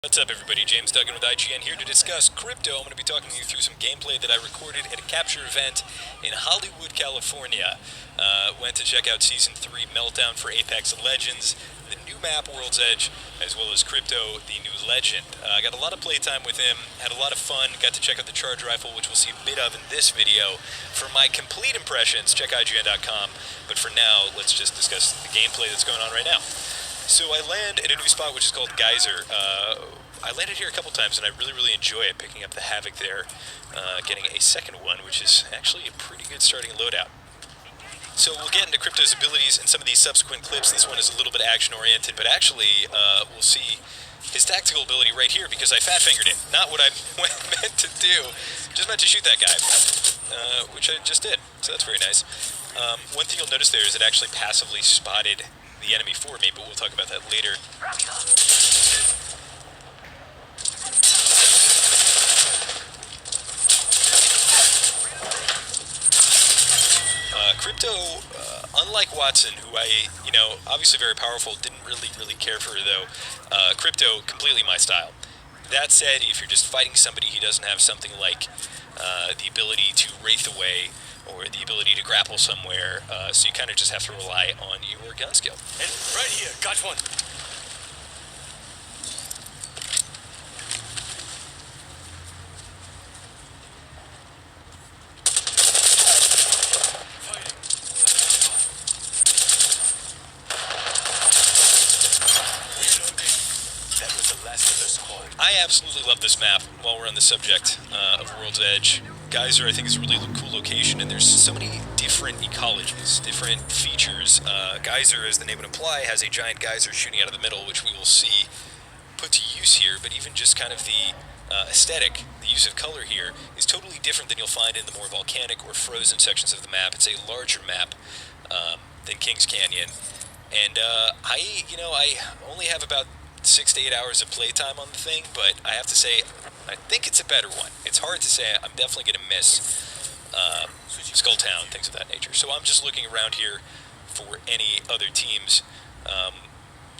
What's up everybody, James Duggan with IGN here to discuss Crypto. I'm going to be talking you through some gameplay that I recorded at a capture event in Hollywood, California. Went to check out Season 3 Meltdown for Apex Legends, the new map World's Edge, as well as Crypto, the new legend. I got a lot of playtime with him, had a lot of fun, got to check out the charge rifle, which we'll see a bit of in this video. For my complete impressions, check IGN.com, but for now, let's just discuss the gameplay that's going on right now. So I land at a new spot which is called Geyser. I landed here a couple times and I really enjoy it, picking up the Havoc there, getting a second one, which is actually a pretty good starting loadout. So we'll get into Crypto's abilities in some of these subsequent clips. This one is a little bit action-oriented, but actually we'll see his tactical ability right here because I fat-fingered it. Not what I meant to do, just meant to shoot that guy, which I just did, so that's very nice. One thing you'll notice there is it actually passively spotted the enemy for me, but we'll talk about that later. Crypto, unlike Watson, who obviously very powerful, didn't really care for her though. Crypto, completely my style. That said, if you're just fighting somebody who doesn't have something like the ability to wraith away or the ability to grapple somewhere, so you kind of just have to rely on your gun skill. And right here, got one. That was the last of their squad. I absolutely love this map while we're on the subject of World's Edge. Geyser, I think, is a really cool location, and there's so many different ecologies, different features. Geyser, as the name would imply, has a giant geyser shooting out of the middle, which we will see put to use here, but even just kind of the aesthetic, the use of color here, is totally different than you'll find in the more volcanic or frozen sections of the map. It's a larger map than Kings Canyon, and I only have about 6 to 8 hours of playtime on the thing, but I have to say, I think it's a better one. It's hard to say. I'm definitely going to miss Skulltown, things of that nature. So I'm just looking around here for any other teams.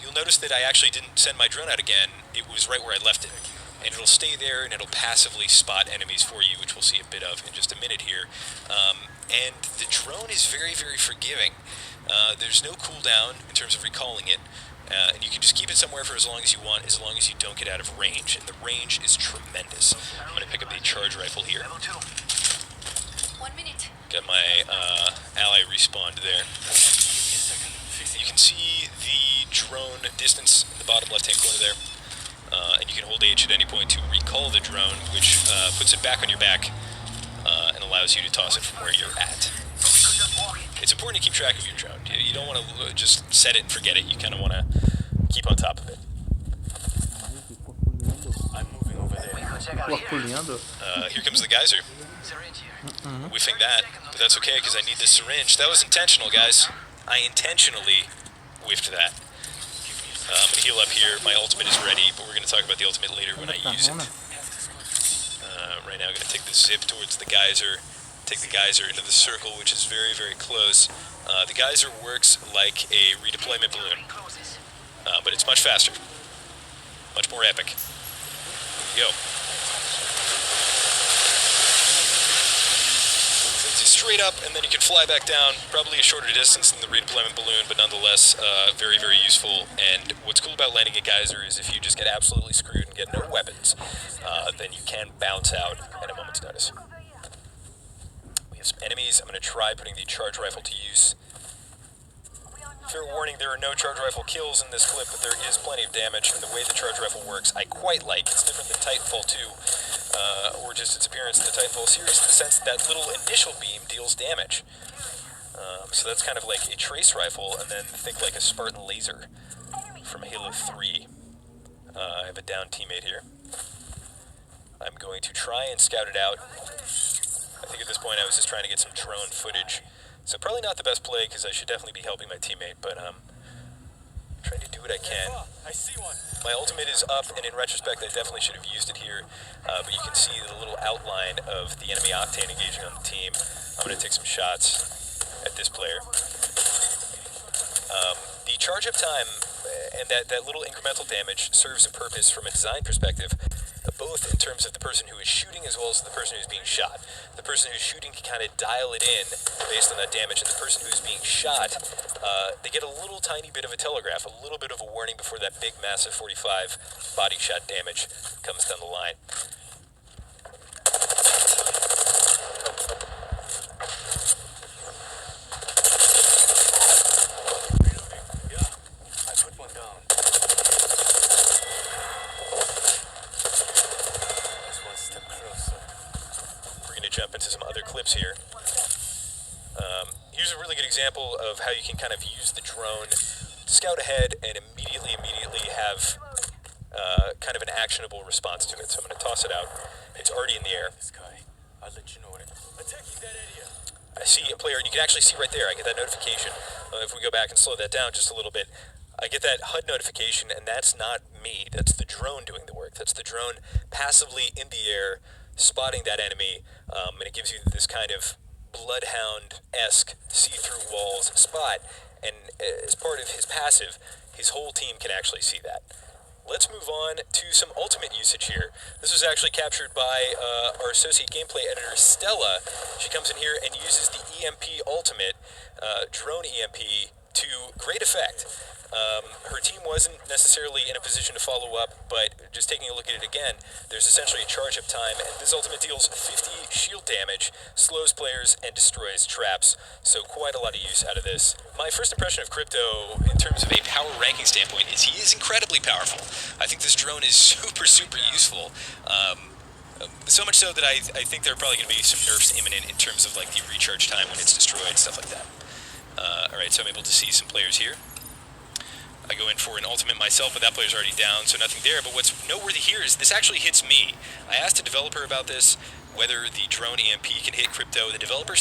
You'll notice that I actually didn't send my drone out again. It was right where I left it. And it'll stay there, and it'll passively spot enemies for you, which we'll see a bit of in just a minute here. And the drone is very forgiving. There's no cooldown in terms of recalling it. And you can just keep it somewhere for as long as you want, as long as you don't get out of range. And the range is tremendous. I'm going to pick up the charge rifle here. 1 minute. Got my ally respawned there. You can see the drone distance in the bottom left-hand corner there. And you can hold H at any point to recall the drone, which puts it back on your back and allows you to toss it from where you're at. It's important to keep track of your drone. You don't want to just set it and forget it. You kind of want to keep on top of it. I'm moving over there. Here comes the geyser. Whiffing that, but that's okay because I need this syringe. That was intentional, guys. I intentionally whiffed that. I'm going to heal up here. My ultimate is ready, but we're going to talk about the ultimate later when I use it. Right now I'm going to take the zip towards the geyser. Take the geyser into the circle, which is very close. The geyser works like a redeployment balloon, but it's much faster, much more epic. Here we go. It's straight up, and then you can fly back down, probably a shorter distance than the redeployment balloon, but nonetheless very useful. And what's cool about landing a geyser is if you just get absolutely screwed and get no weapons, then you can bounce out at a moment's notice. Some enemies. I'm going to try putting the charge rifle to use. Fair warning, there are no charge rifle kills in this clip, but there is plenty of damage, and the way the charge rifle works I quite like. It's different than Titanfall 2, or just its appearance in the Titanfall series, in the sense that that little initial beam deals damage. So that's kind of like a trace rifle, and then think like a Spartan laser from Halo 3. I have a down teammate here. I'm going to try and scout it out. I think at this point I was just trying to get some drone footage. So probably not the best play because I should definitely be helping my teammate, but trying to do what I can. I see one. My ultimate is up, and in retrospect I definitely should have used it here, but you can see the little outline of the enemy Octane engaging on the team. I'm going to take some shots at this player. The charge up time and that little incremental damage serves a purpose from a design perspective, both in terms of the person who is shooting as well as the person who's being shot. The person who's shooting can kind of dial it in based on that damage, and the person who's being shot, they get a little tiny bit of a telegraph, a little bit of a warning before that big, massive 45 body shot damage comes down the line. Yeah, I put one down. That's one step closer. We're going to jump into some other clips here. Here's a really good example of how you can kind of use the drone, scout ahead, and immediately have kind of an actionable response to it. So I'm going to toss it out. It's already in the air. This guy, I'll let you know what attacking that area. I see a player, and you can actually see right there, I get that notification. If we go back and slow that down just a little bit, I get that HUD notification, and that's not me. That's the drone doing the work. That's the drone passively in the air, spotting that enemy, and it gives you this kind of Bloodhound-esque see-through walls spot, and as part of his passive, his whole team can actually see that. Let's move on to some ultimate usage here. This was actually captured by our associate gameplay editor, Stella. She comes in here and uses the EMP ultimate, drone EMP, to great effect. Her team wasn't necessarily in a position to follow up, but just taking a look at it again, there's essentially a charge-up time, and this ultimate deals 50 shield damage, slows players, and destroys traps, so quite a lot of use out of this. My first impression of Crypto, in terms of a power ranking standpoint, is he is incredibly powerful. I think this drone is super useful. So much so that I think there are probably going to be some nerfs imminent in terms of like the recharge time when it's destroyed, stuff like that. Alright, so I'm able to see some players here. I go in for an ultimate myself, but that player's already down, so nothing there. But what's noteworthy here is this actually hits me. I asked a developer about this, whether the drone EMP can hit Crypto. The developer